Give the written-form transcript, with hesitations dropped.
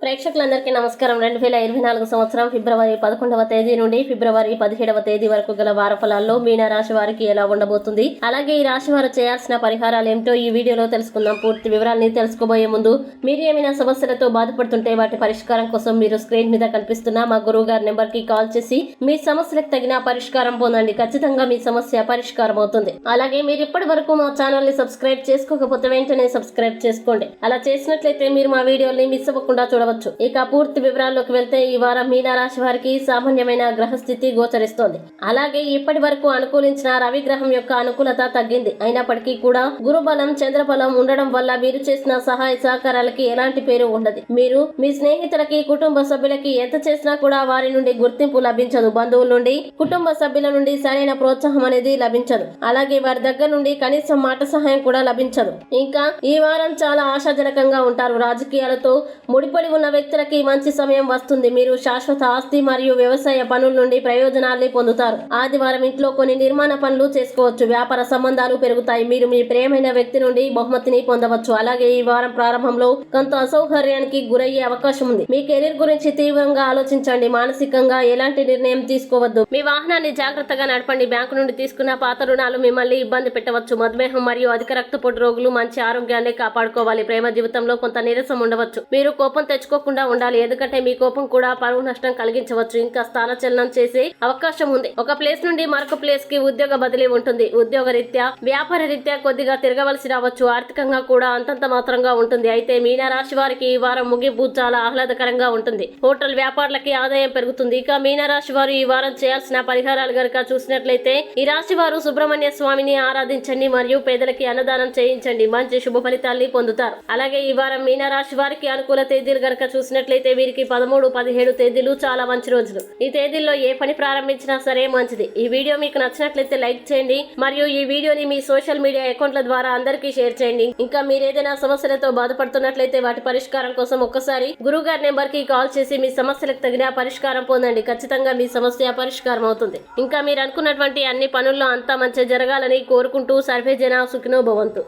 ప్రేక్షకులందరికీ నమస్కారం. 2024 సంవత్సరం ఫిబ్రవరి 11వ తేదీ నుండి ఫిబ్రవరి 17వ తేదీ వరకు గల వార ఫలాల్లో మీన రాశి వారికి ఎలా ఉండబోతుంది, అలాగే ఈ రాశి వారు చేయాల్సిన పరిహారాలు ఏమిటో ఈ వీడియోలో తెలుసుకుందాం. పూర్తి వివరాలని తెలుసుకోబోయే ముందు మీరు ఏమైనా సమస్యలతో బాధపడుతుంటే వాటి పరిష్కారం కోసం మీరు స్క్రీన్ మీద కనిపిస్తున్న మా గురువు గారి నెంబర్ కి కాల్ చేసి మీ సమస్యలకు తగిన పరిష్కారం పొందండి. ఖచ్చితంగా మీ సమస్య పరిష్కారం అవుతుంది. అలాగే మీరు ఇప్పటి వరకు మా ఛానల్ ని సబ్స్క్రైబ్ చేసుకోకపోతే వెంటనే సబ్స్క్రైబ్ చేసుకోండి. అలా చేసినట్లయితే మీరు మా వీడియోని మిస్ అవ్వకుండా చూడవచ్చు. ఇక పూర్తి వివరాల్లోకి వెళ్తే ఈ వారం మీన రాశి వారికి సామాన్యమైన గ్రహస్థితి గోచరిస్తోంది. అలాగే ఇప్పటి వరకు అనుకూలించిన రవి గ్రహం యొక్క అనుకూలత తగ్గింది. అయినప్పటికీ కూడా గురుబలం చంద్రబలం ఉండడం వల్ల మీరు చేసిన సహాయ సహకారాలకి ఎలాంటి పేరు ఉండదు. మీరు మీ స్నేహితులకి కుటుంబ సభ్యులకి ఎంత చేసినా కూడా వారి నుండి గుర్తింపు లభించదు. బంధువుల నుండి కుటుంబ సభ్యుల నుండి సరైన ప్రోత్సాహం అనేది లభించదు. అలాగే వారి దగ్గర నుండి కనీసం మాట సహాయం కూడా లభించదు. ఇంకా ఈ వారం చాలా ఆశాజనకంగా ఉంటారు. రాజకీయాలతో ముడిపడి ఉన్న వ్యక్తులకి మంచి సమయం వస్తుంది. మీరు శాశ్వత ఆస్తి మరియు వ్యవసాయ పనుల నుండి ప్రయోజనాల్ని పొందుతారు. ఆదివారం ఇంట్లో కొన్ని నిర్మాణ పనులు చేసుకోవచ్చు. వ్యాపార సంబంధాలు పెరుగుతాయి. మీరు మీ ప్రియమైన వ్యక్తి నుండి బహుమతిని పొందవచ్చు. అలాగే ఈ వారం ప్రారంభంలో కొంత అసౌకర్యానికి గురయ్యే అవకాశం ఉంది. మీ కెరీర్ గురించి తీవ్రంగా ఆలోచించండి. మానసికంగా ఎలాంటి నిర్ణయం తీసుకోవద్దు. మీ వాహనాన్ని జాగ్రత్తగా నడపండి. బ్యాంకు నుండి తీసుకున్న పాత రుణాలు మిమ్మల్ని ఇబ్బంది పెట్టవచ్చు. మధుమేహం మరియు అధిక రక్తపోటు రోగులు మంచి ఆరోగ్యాన్ని కాపాడుకోవాలి. ప్రేమ జీవితంలో కొంత నీరసం ఉండవచ్చు. మీరు కోపం తెచ్చుకోకుండా ఉండాలి, ఎందుకంటే మీ కోపం కూడా పరువు నష్టం కలిగించవచ్చు. ఇంకా స్థానచలనం చేసే అవకాశం ఉంది. ఒక ప్లేస్ నుండి మరొక ప్లేస్ కి ఉద్యోగ బదిలీ ఉంటుంది. ఉద్యోగ రీత్యా వ్యాపార రీత్యా కొద్దిగా తిరగవలసి రావచ్చు. ఆర్థికంగా కూడా అంతంత మాత్రంగా ఉంటుంది. అయితే మీన రాశి వారికి ఈ వారం ముగింపు చాలా ఆహ్లాదకరంగా ఉంటుంది. హోటల్ వ్యాపారులకి ఆదాయం పెరుగుతుంది. ఇక మీన రాశి వారు ఈ వారం చేయాల్సిన పరిహారాలు గనుక చూసినట్లయితే ఈ రాశి వారు సుబ్రహ్మణ్య స్వామిని ఆరాధించండి మరియు పేదలకి అన్నదానం చేయించండి. మంచి శుభ ఫలితాల్ని పొందుతారు. అలాగే ఈ వారం మీన రాశి వారికి అనుకూల తేదీలు గనక చూసినట్లయితే వీరికి 13, 17 తేదీలు చాలా మంచి రోజులు. ఈ తేదీల్లో ఏ పని ప్రారంభించినా సరే మంచిది. ఈ వీడియో మీకు నచ్చినట్లయితే లైక్ చేయండి మరియు ఈ వీడియోని మీ సోషల్ మీడియా అకౌంట్ల ద్వారా అందరికీ షేర్ చేయండి. ఇంకా మీరు ఏదైనా సమస్యలతో బాధపడుతున్నట్లయితే వాటి పరిష్కారం కోసం ఒక్కసారి గురువు గారి నెంబర్ కి కాల్ చేసి మీ సమస్యలకు తగిన పరిష్కారం పొందండి. ఖచ్చితంగా మీ సమస్య పరిష్కారం అవుతుంది. ఇంకా మీరు అనుకున్నటువంటి అన్ని పనుల్లో అంతా మంచి జరగాలని కోరుకుంటూ సర్వే జన సుఖినో భవంతు.